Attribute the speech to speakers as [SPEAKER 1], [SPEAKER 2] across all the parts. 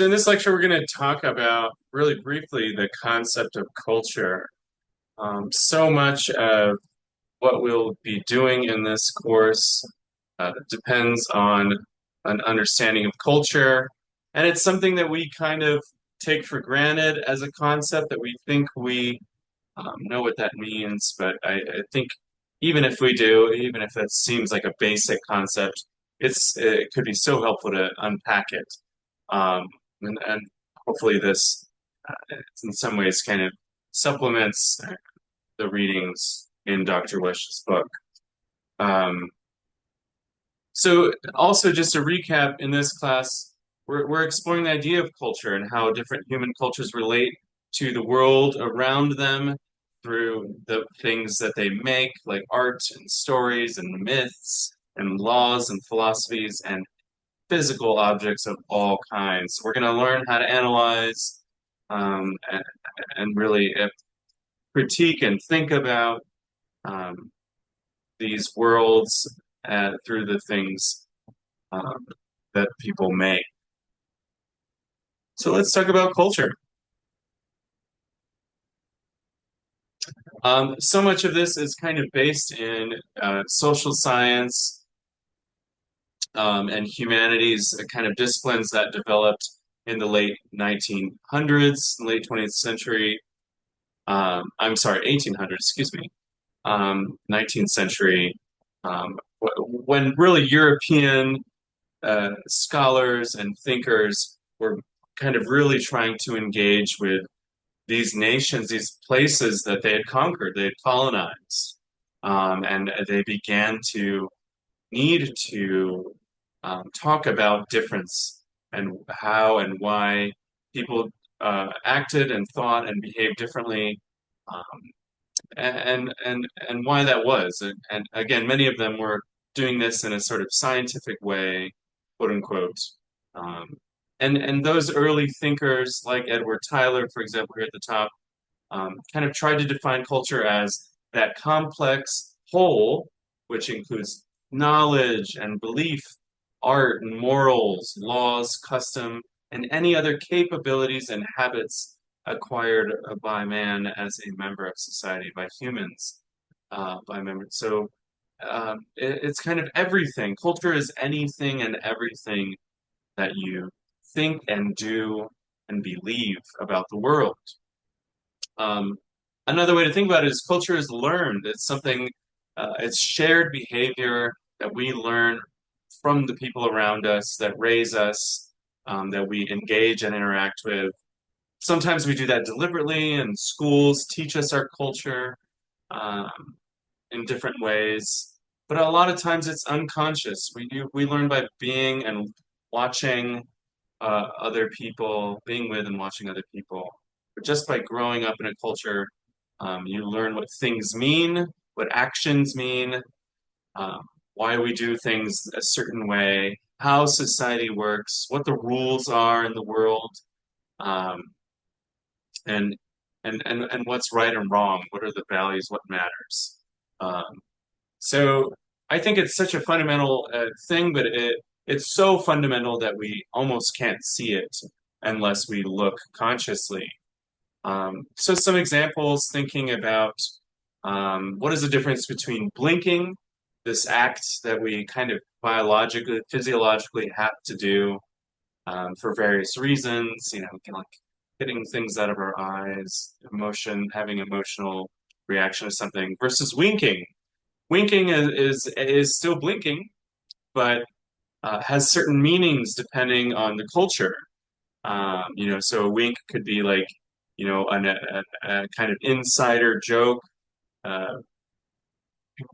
[SPEAKER 1] So in this lecture, we're going to talk about really briefly the concept of culture. So much of what we'll be doing in this course depends on an understanding of culture, and it's something that we kind of take for granted as a concept that we think we know what that means. But I think even if we do, even if that seems like a basic concept, it could be so helpful to unpack it. Um, and hopefully this, in some ways, kind of supplements the readings in Dr. Wish's book. Um, so also just to recap, in this class, we're exploring the idea of culture and how different human cultures relate to the world around them through the things that they make, like art and stories and myths and laws and philosophies and physical objects of all kinds. We're going to learn how to analyze and really critique and think about um, these worlds through the things um, that people make. So let's talk about culture. So much of this is kind of based in social science and humanities kind of disciplines that developed in the late 1900s, late 20th century. I'm sorry, 1800s, excuse me, 19th century, when really European scholars and thinkers were kind of really trying to engage with these nations, these places that they had conquered, they had colonized, and they began to need to talk about difference and how and why people acted and thought and behaved differently, um, and why that was. And again, many of them were doing this in a sort of scientific way, quote unquote. Um, and those early thinkers, like Edward Tyler, for example, here at the top, kind of tried to define culture as that complex whole, which includes knowledge and belief, art and morals, laws, custom, and any other capabilities and habits acquired by man as a member of society, by humans, by members. So it's kind of everything. Culture is anything and everything that you think and do and believe about the world. Um, Another way to think about it is culture is learned. It's something, it's shared behavior that we learn from the people around us that raise us, that we engage and interact with. Sometimes we do that deliberately, and schools teach us our culture um, in different ways. But a lot of times it's unconscious. We learn by being and watching other people, being with and watching other people. But just by growing up in a culture, you learn what things mean, what actions mean, um, why we do things a certain way, how society works, what the rules are in the world, um, and and what's right and wrong. What are the values? What matters? Um, so I think it's such a fundamental thing, but it's so fundamental that we almost can't see it unless we look consciously. So some examples thinking about what is the difference between blinking, this act that we kind of biologically, physiologically have to do for various reasons, you know, kind of like getting things out of our eyes, emotion, having emotional reaction to something, versus winking. Winking is still blinking, but has certain meanings depending on the culture. You know, so a wink could be like, you know, a kind of insider joke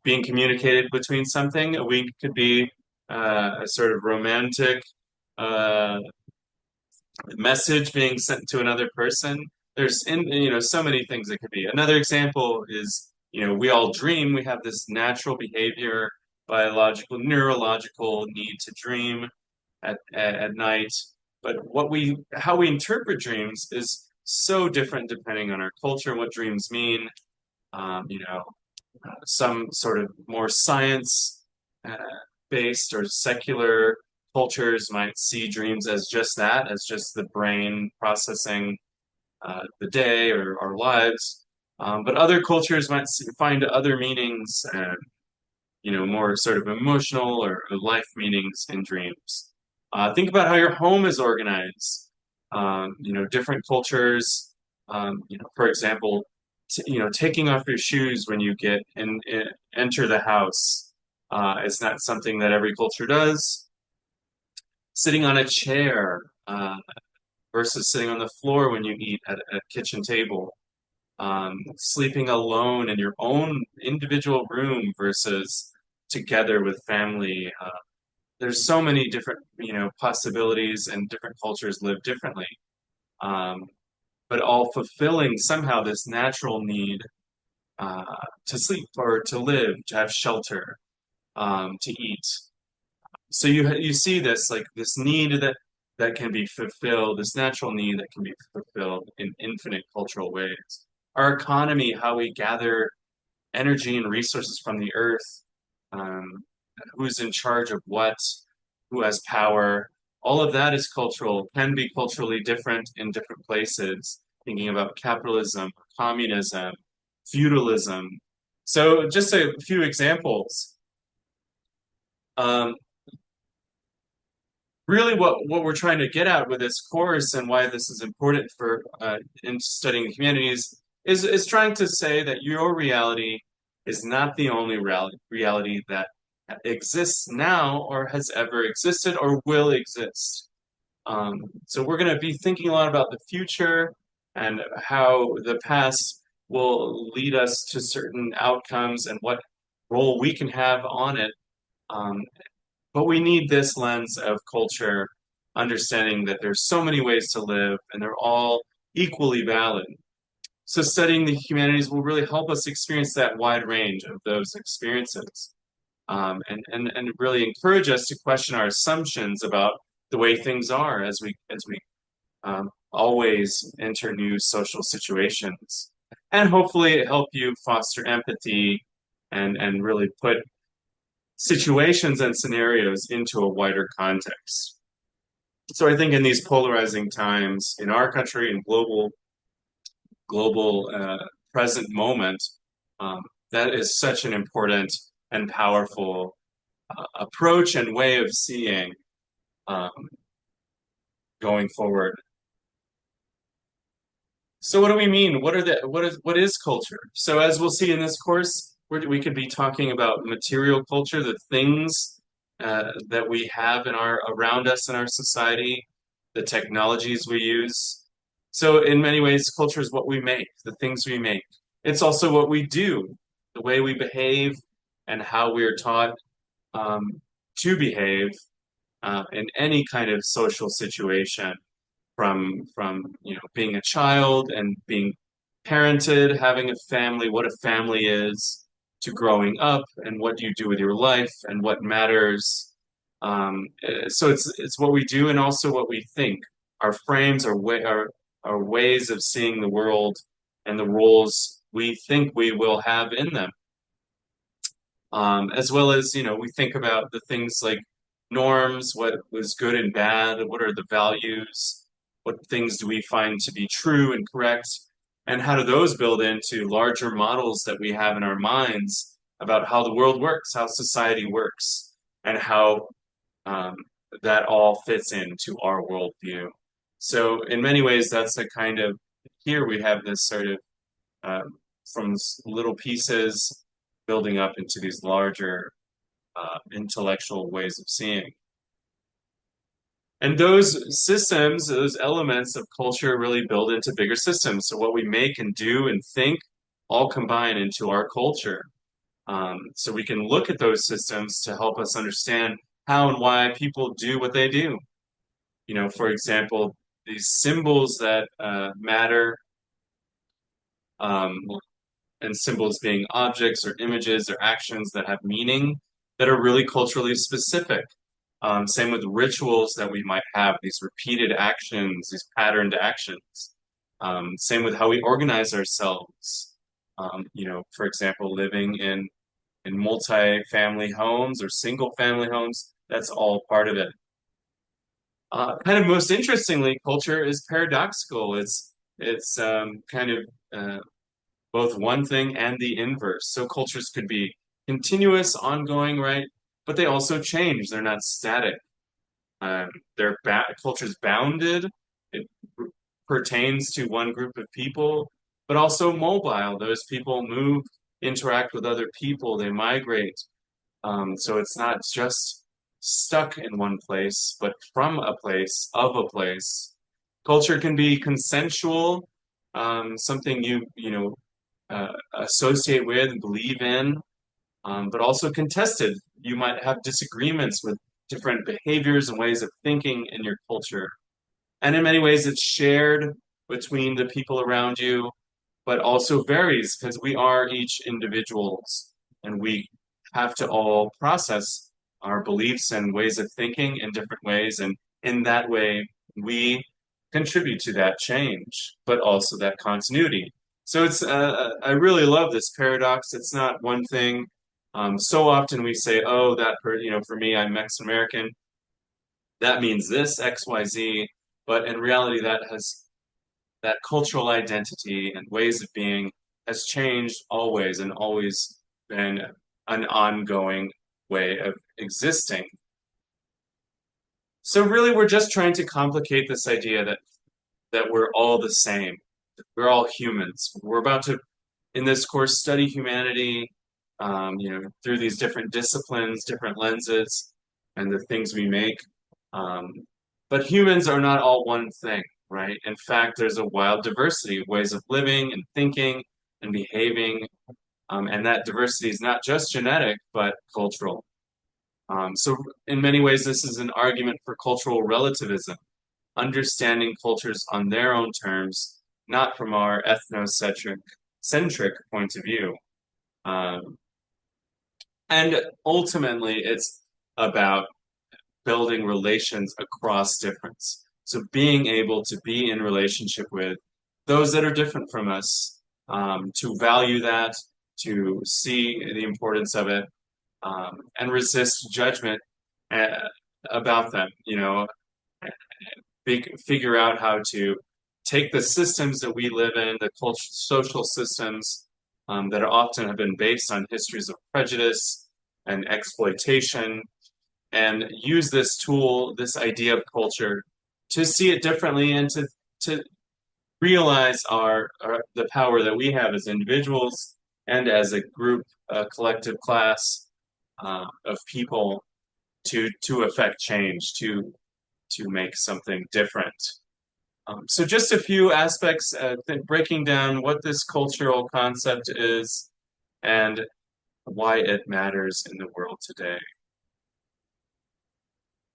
[SPEAKER 1] being communicated between something. A wink could be a sort of romantic uh, message being sent to another person. There's, you know, so many things it could be. Another example is, you know, we all dream. We have this natural behavior, biological, neurological need to dream at night. But how we interpret dreams is so different depending on our culture, what dreams mean. You know, some sort of more science uh, based or secular cultures might see dreams as just that, as just the brain processing the day or our lives. But other cultures might find other meanings and, more sort of emotional or life meanings in dreams. Think about how your home is organized. Different cultures, for example, taking off your shoes when you enter the house is not something that every culture does. Sitting on a chair versus sitting on the floor when you eat at a kitchen table. Sleeping alone in your own individual room versus together with family. There's so many different, possibilities, and different cultures live differently. Um, but all fulfilling somehow this natural need uh, to sleep or to live, to have shelter, to eat. So you see this like this need that can be fulfilled, this natural need that can be fulfilled in infinite cultural ways. Our economy, how we gather energy and resources from the earth, um, who's in charge of what, who has power, all of that is cultural, can be culturally different in different places. Thinking about capitalism, communism, feudalism. So just a few examples. Um, Really what we're trying to get at with this course and why this is important for in studying the humanities is trying to say that your reality is not the only reality that exists now or has ever existed or will exist. So we're going to be thinking a lot about the future and how the past will lead us to certain outcomes and what role we can have on it. Um, but we need this lens of culture, understanding that there's so many ways to live and they're all equally valid. So studying the humanities will really help us experience that wide range of those experiences, and really encourage us to question our assumptions about the way things are as we always enter new social situations, and hopefully help you foster empathy and really put situations and scenarios into a wider context. So I think in these polarizing times in our country and global present moment, um, that is such an important and powerful approach and way of seeing um, going forward. So what do we mean? What is culture? So as we'll see in this course, we could be talking about material culture, the things that we have in our around us in our society, the technologies we use. So in many ways, culture is what we make, the things we make. It's also what we do, the way we behave, and how we are taught to behave in any kind of social situation from being a child and being parented, having a family, what a family is, to growing up and what do you do with your life and what matters. So it's what we do and also what we think. Our frames are ways of seeing the world and the roles we think we will have in them. As well as, we think about the things like norms, what was good and bad, what are the values, what things do we find to be true and correct, and how do those build into larger models that we have in our minds about how the world works, how society works, and how um, that all fits into our worldview. So in many ways, that's a kind of, here we have this sort of uh, from little pieces building up into these larger intellectual ways of seeing. And those systems, those elements of culture really build into bigger systems. So what we make and do and think all combine into our culture. So we can look at those systems to help us understand how and why people do what they do. For example, these symbols that matter, um, and symbols being objects or images or actions that have meaning that are really culturally specific. Same with rituals that we might have, these repeated actions, these patterned actions. Same with how we organize ourselves. For example, living in multi-family homes or single-family homes, that's all part of it. Kind of most interestingly, culture is paradoxical. It's kind of both one thing and the inverse. So cultures could be continuous, ongoing, right? But they also change. They're not static. Um, culture's bounded. It pertains to one group of people, but also mobile. Those people move, interact with other people. They migrate. So it's not just stuck in one place, but from a place, of a place. Culture can be consensual, something associate with and believe in, but also contested. You might have disagreements with different behaviors and ways of thinking in your culture. And in many ways, it's shared between the people around you, but also varies because we are each individuals and we have to all process our beliefs and ways of thinking in different ways. And in that way, we contribute to that change, but also that continuity. So I really love this paradox. It's not one thing. So often we say, oh, for me, I'm Mexican American. That means this, X, Y, Z. But in reality, that cultural identity and ways of being has changed always and always been an ongoing way of existing. So really, we're just trying to complicate this idea that we're all the same. We're all humans. We're about to, in this course, study humanity, through these different disciplines, different lenses, and the things we make. Um, but humans are not all one thing, right? In fact, there's a wild diversity of ways of living and thinking and behaving, and that diversity is not just genetic, but cultural. So in many ways, this is an argument for cultural relativism, understanding cultures on their own terms, not from our ethnocentric point of view. Um, and ultimately, it's about building relations across difference. So being able to be in relationship with those that are different from us, to value that, to see the importance of it, and resist judgment uh, about them. Figure out how to take the systems that we live in, the social systems that are often have been based on histories of prejudice and exploitation, and use this tool, this idea of culture, to see it differently and to realize the power that we have as individuals and as a group, a collective class of people to affect change, to make something different. So just a few aspects, breaking down what this cultural concept is and why it matters in the world today.